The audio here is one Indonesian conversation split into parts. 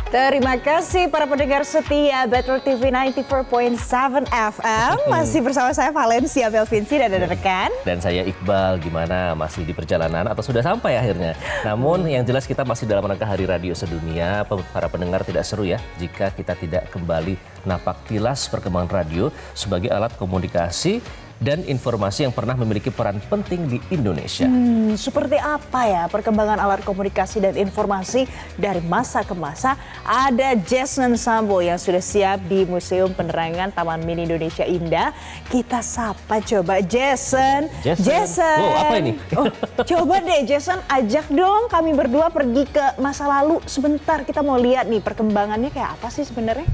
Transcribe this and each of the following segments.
Terima kasih para pendengar setia Metro TV 94.7 FM. Masih bersama saya Valencia Belvinci dan ada rekan. Dan saya Iqbal, gimana? Masih di perjalanan atau sudah sampai akhirnya? Namun yang jelas kita masih dalam rangka Hari Radio Sedunia. Para pendengar tidak seru ya jika kita tidak kembali napak tilas perkembangan radio sebagai alat komunikasi dan informasi yang pernah memiliki peran penting di Indonesia. Seperti apa ya perkembangan alat komunikasi dan informasi dari masa ke masa? Ada Jason Sambo yang sudah siap di Museum Penerangan Taman Mini Indonesia Indah. Kita sapa coba Jason. Oh, apa ini? Coba deh Jason, ajak dong kami berdua pergi ke masa lalu sebentar. Kita mau lihat nih perkembangannya kayak apa sih sebenarnya?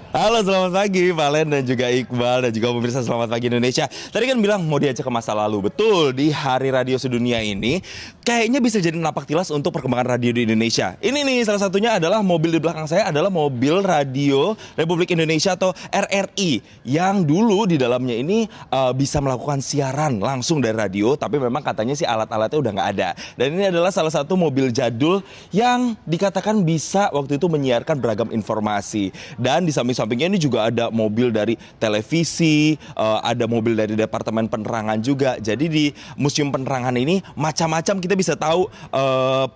Halo, selamat pagi Valen dan juga Iqbal dan juga pemirsa Selamat Pagi Indonesia. Tadi kan bilang mau diajak ke masa lalu. Betul, di Hari Radio Sedunia ini kayaknya bisa jadi napak tilas untuk perkembangan radio di Indonesia. Ini nih salah satunya adalah mobil di belakang saya adalah mobil Radio Republik Indonesia atau RRI yang dulu di dalamnya ini bisa melakukan siaran langsung dari radio, tapi memang katanya sih alat-alatnya udah nggak ada. Dan ini adalah salah satu mobil jadul yang dikatakan bisa waktu itu menyiarkan beragam informasi. Dan di sampingnya ini juga ada mobil dari televisi, ada mobil dari Departemen Penerangan juga. Jadi di Museum Penerangan ini macam-macam kita bisa tahu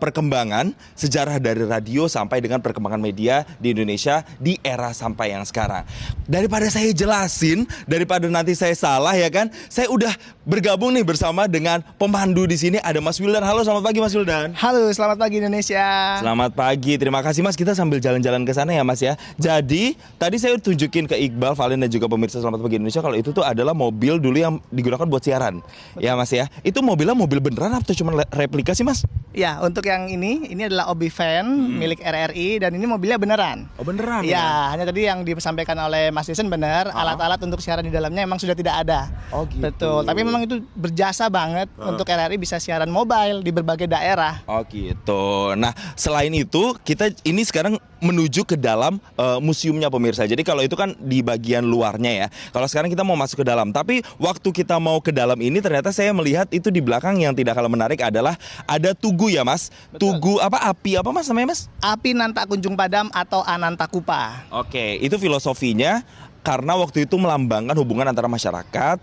perkembangan sejarah dari radio sampai dengan perkembangan media di Indonesia di era sampai yang sekarang. Daripada saya jelasin, daripada nanti saya salah ya kan, saya udah bergabung nih bersama dengan pemandu di sini ada Mas Wildan. Halo, selamat pagi Mas Wildan. Halo, selamat pagi Indonesia. Selamat pagi, terima kasih Mas. Kita sambil jalan-jalan ke sana ya Mas ya. Jadi tadi saya tunjukin ke Iqbal, Valen dan juga pemirsa Selamat Pagi Indonesia kalau itu tuh adalah mobil dulu yang digunakan buat siaran. Betul. Ya Mas ya. Itu mobilnya mobil beneran atau cuma replika sih Mas? Ya, untuk yang ini adalah Obi Van milik RRI dan ini mobilnya beneran. Oh beneran ya? Hanya tadi yang disampaikan oleh Mas Jason benar, alat-alat untuk siaran di dalamnya memang sudah tidak ada. Oh gitu. Betul, tapi memang itu berjasa banget untuk RRI bisa siaran mobile di berbagai daerah. Oh gitu. Nah, selain itu kita ini sekarang menuju ke dalam museumnya pemirsa. Jadi kalau itu kan di bagian luarnya ya. Kalau sekarang kita mau masuk ke dalam. Tapi waktu kita mau ke dalam ini ternyata saya melihat itu di belakang yang tidak kalah menarik adalah ada tugu ya Mas. Betul. Tugu apa api apa Mas namanya Mas? Api Nanta Kunjung Padam atau Anantakupa. Oke, itu filosofinya karena waktu itu melambangkan hubungan antara masyarakat,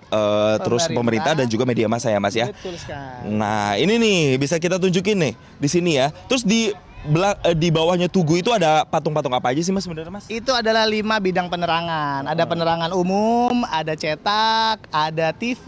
terus pemerintah dan juga media massa ya Mas ya. Betul sekali. Nah ini nih bisa kita tunjukin nih di sini ya. Terus di bawahnya tugu itu ada patung-patung apa aja sih Mas sebenarnya Mas? Itu adalah 5 bidang penerangan. Ada penerangan umum, ada cetak, ada TV,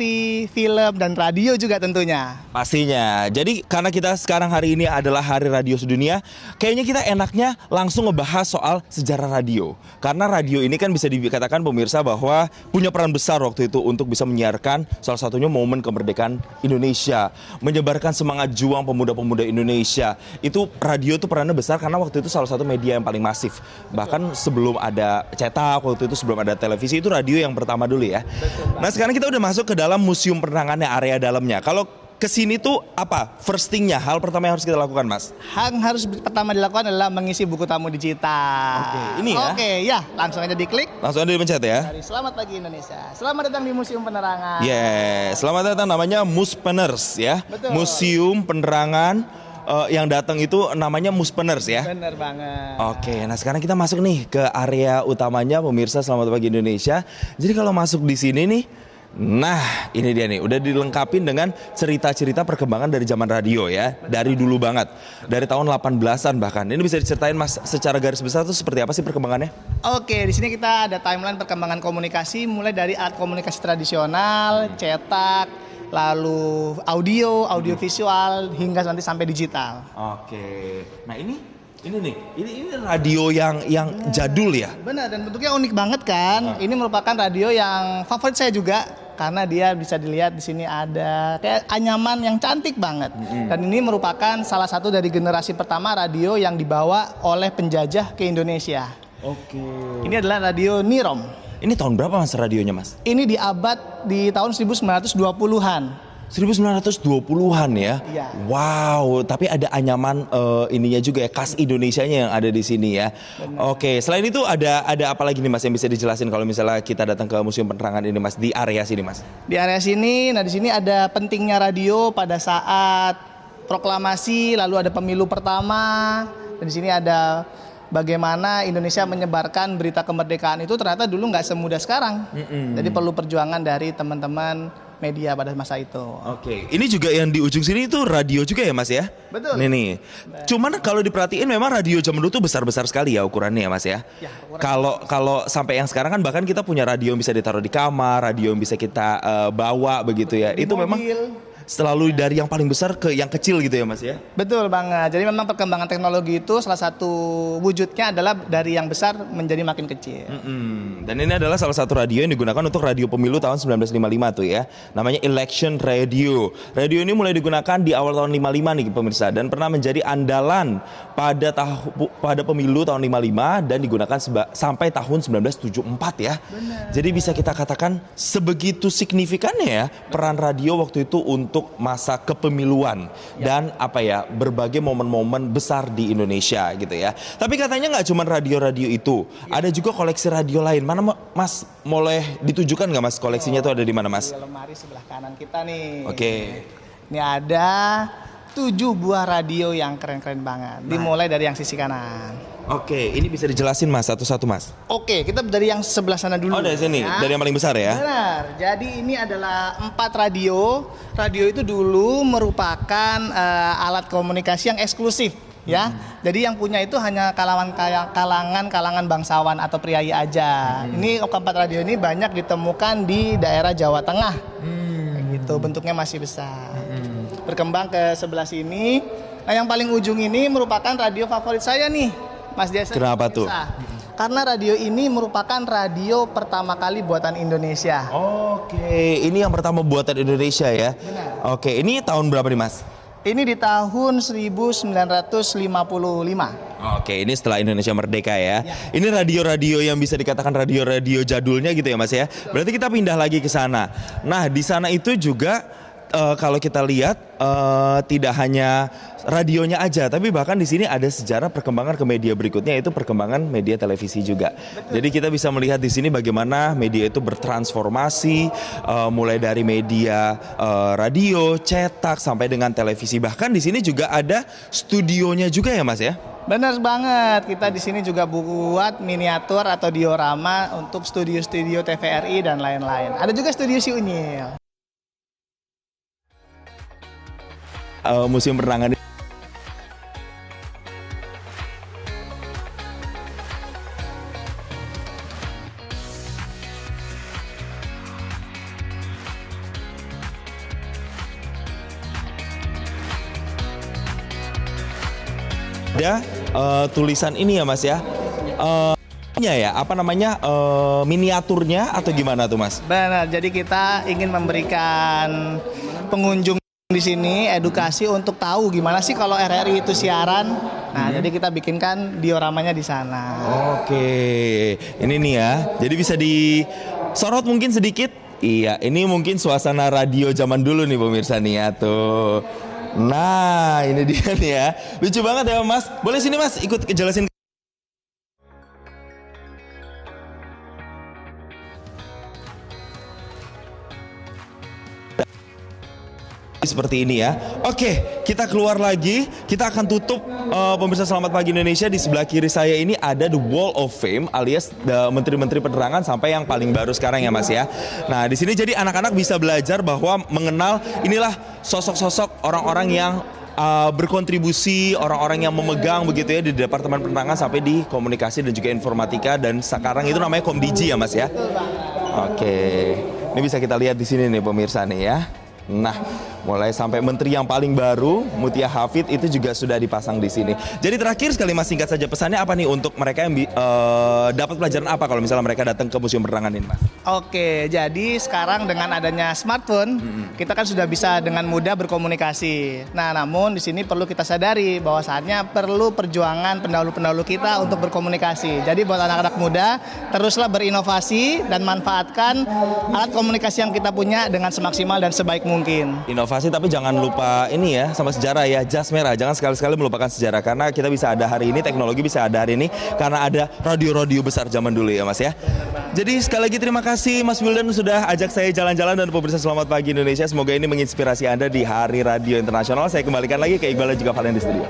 film, dan radio juga tentunya. Pastinya. Jadi karena kita sekarang hari ini adalah Hari Radio Sedunia, kayaknya kita enaknya langsung ngebahas soal sejarah radio. Karena radio ini kan bisa dikatakan pemirsa bahwa punya peran besar waktu itu untuk bisa menyiarkan salah satunya momen kemerdekaan Indonesia. Menyebarkan semangat juang pemuda-pemuda Indonesia. Itu radio itu perannya besar karena waktu itu salah satu media yang paling masif. Bahkan sebelum ada cetak, waktu itu sebelum ada televisi, itu radio yang pertama dulu ya. Nah sekarang kita udah masuk ke dalam Museum Penerangannya, area dalamnya. Kalau kesini tuh apa? First thing-nya, hal pertama yang harus kita lakukan Mas? Yang harus pertama dilakukan adalah mengisi buku tamu digital. Oke, ini ya? Oke, ya, langsung aja diklik. Langsung aja dipencet ya. Dari Selamat Pagi Indonesia. Selamat datang di Museum Penerangan. Yes, selamat datang, namanya Muspeners ya. Betul. Museum Penerangan yang datang itu namanya Muspeners ya. Bener banget. Oke, nah sekarang kita masuk nih ke area utamanya pemirsa Selamat Pagi Indonesia. Jadi kalau masuk di sini nih, nah ini dia nih, udah dilengkapin dengan cerita-cerita perkembangan dari zaman radio ya. Dari dulu banget, dari tahun 18-an bahkan. Ini bisa diceritain Mas secara garis besar tuh seperti apa sih perkembangannya? Oke, di sini kita ada timeline perkembangan komunikasi mulai dari alat komunikasi tradisional, cetak, lalu audio visual hingga nanti sampai digital. Oke. Nah ini nih, ini radio yang jadul ya. Benar, dan bentuknya unik banget kan. Ini merupakan radio yang favorit saya juga karena dia bisa dilihat di sini ada kayak anyaman yang cantik banget. Dan ini merupakan salah satu dari generasi pertama radio yang dibawa oleh penjajah ke Indonesia. Oke. Ini adalah radio Nirom. Ini tahun berapa Mas radionya Mas? Ini di tahun 1920-an. 1920-an ya? Iya. Wow, tapi ada anyaman ininya juga ya, khas Indonesianya yang ada di sini ya. Benar. Oke, selain itu ada apa lagi nih Mas yang bisa dijelasin kalau misalnya kita datang ke Museum Penerangan ini Mas, di area sini Mas? Di area sini, nah di sini ada pentingnya radio pada saat proklamasi, lalu ada pemilu pertama, dan di sini ada bagaimana Indonesia menyebarkan berita kemerdekaan itu ternyata dulu nggak semudah sekarang. Jadi perlu perjuangan dari teman-teman media pada masa itu. Oke, ini juga yang di ujung sini itu radio juga ya Mas ya? Betul. Nih. Cuman kalau diperhatiin memang radio zaman dulu tuh besar-besar sekali ya ukurannya ya Mas ya. Kalau sampai yang sekarang kan bahkan kita punya radio yang bisa ditaruh di kamar, radio yang bisa kita bawa begitu ya. Di Itu mobil. memang selalu dari yang paling besar ke yang kecil gitu ya Mas ya? Betul banget. Jadi memang perkembangan teknologi itu salah satu wujudnya adalah dari yang besar menjadi makin kecil. Dan ini adalah salah satu radio yang digunakan untuk radio pemilu tahun 1955 tuh ya. Namanya Election Radio. Radio ini mulai digunakan di awal tahun 55 nih pemirsa, dan pernah menjadi andalan pada pemilu tahun 55 dan digunakan sampai tahun 1974 ya. Benar. Jadi bisa kita katakan sebegitu signifikannya ya peran radio waktu itu untuk masa kepemiluan dan berbagai momen-momen besar di Indonesia gitu ya. Tapi katanya nggak cuma radio-radio itu, ada juga koleksi radio lain. Mana Mas, boleh ditujukan nggak Mas koleksinya tuh ada di mana Mas? Di lemari sebelah kanan kita nih. Oke. Ini ada 7 buah radio yang keren-keren banget. Dimulai dari yang sisi kanan. Oke, ini bisa dijelasin Mas satu-satu Mas. Oke, kita dari yang sebelah sana dulu. Oh dari sini, ya. dari yang paling besar ya? Benar. Jadi ini adalah 4 radio. Radio itu dulu merupakan alat komunikasi yang eksklusif. Ya, jadi yang punya itu hanya kalangan bangsawan atau priai aja. Ini 4 radio ini banyak ditemukan di daerah Jawa Tengah. Kayak gitu, bentuknya masih besar. Berkembang ke sebelah sini. Nah, yang paling ujung ini merupakan radio favorit saya nih, Mas Jason. Kenapa tuh? Karena radio ini merupakan radio pertama kali buatan Indonesia. Oke, ini yang pertama buatan Indonesia ya. Benar. Oke, ini tahun berapa nih Mas? Ini di tahun 1955. Oke, ini setelah Indonesia merdeka ya. Ini radio-radio yang bisa dikatakan radio-radio jadulnya gitu ya Mas ya. Berarti kita pindah lagi ke sana. Nah, di sana itu juga kalau kita lihat tidak hanya radionya aja, tapi bahkan di sini ada sejarah perkembangan ke media berikutnya, yaitu perkembangan media televisi juga. Betul. Jadi kita bisa melihat di sini bagaimana media itu bertransformasi mulai dari media radio, cetak sampai dengan televisi. Bahkan di sini juga ada studionya juga ya Mas ya. Benar banget. Kita di sini juga buat miniatur atau diorama untuk studio-studio TVRI dan lain-lain. Ada juga studio si Unyil. Museum Penerangan ada tulisan ini ya Mas ya. Miniaturnya atau gimana tuh Mas? Benar. Jadi kita ingin memberikan pengunjung di sini edukasi untuk tahu gimana sih kalau RRI itu siaran. Nah, jadi kita bikinkan dioramanya di sana. Oke. Ini nih ya. Jadi bisa disorot mungkin sedikit. Iya, ini mungkin suasana radio zaman dulu nih pemirsa nih ya tuh. Nah, ini dia nih ya. Lucu banget ya Mas. Boleh sini Mas ikut jelasin. Seperti ini ya. Oke, kita keluar lagi. Kita akan tutup pemirsa Selamat Pagi Indonesia. Di sebelah kiri saya ini ada The Wall of Fame alias menteri-menteri penerangan sampai yang paling baru sekarang ya Mas ya. Nah, di sini jadi anak-anak bisa belajar bahwa mengenal inilah sosok-sosok orang-orang yang berkontribusi, orang-orang yang memegang begitu ya di Departemen Penerangan sampai di komunikasi dan juga informatika, dan sekarang itu namanya Komdiji ya Mas ya. Oke. Ini bisa kita lihat di sini nih pemirsa nih ya. Nah, mulai sampai menteri yang paling baru, Mutia Hafid, itu juga sudah dipasang di sini. Jadi terakhir sekali Mas, singkat saja pesannya apa nih untuk mereka yang dapat pelajaran apa kalau misalnya mereka datang ke Museum Penerangan ini Mas? Oke, jadi sekarang dengan adanya smartphone, kita kan sudah bisa dengan mudah berkomunikasi. Nah, namun di sini perlu kita sadari bahwasannya perlu perjuangan pendahulu-pendahulu kita untuk berkomunikasi. Jadi buat anak-anak muda, teruslah berinovasi dan manfaatkan alat komunikasi yang kita punya dengan semaksimal dan sebaik mungkin. Inovasi inovasi, tapi jangan lupa ini ya, sama sejarah ya, jas merah. Jangan sekali-sekali melupakan sejarah, karena kita bisa ada hari ini, teknologi bisa ada hari ini, karena ada radio-radio besar zaman dulu ya Mas ya. Jadi sekali lagi terima kasih Mas Wildan sudah ajak saya jalan-jalan, dan pemirsa selamat pagi Indonesia. Semoga ini menginspirasi Anda di Hari Radio Internasional. Saya kembalikan lagi ke Iqbal dan juga Valen di studio.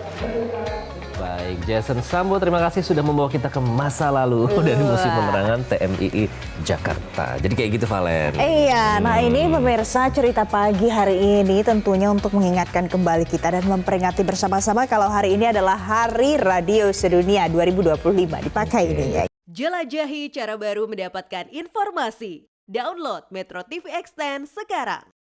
Baik, Jason Sambo, terima kasih sudah membawa kita ke masa lalu dari Museum Penerangan TMII Jakarta. Jadi kayak gitu, Valen. Iya, nah ini pemirsa cerita pagi hari ini tentunya untuk mengingatkan kembali kita dan memperingati bersama-sama kalau hari ini adalah Hari Radio Sedunia 2025. Dipakai ini ya. Jelajahi cara baru mendapatkan informasi. Download Metro TV Extend sekarang.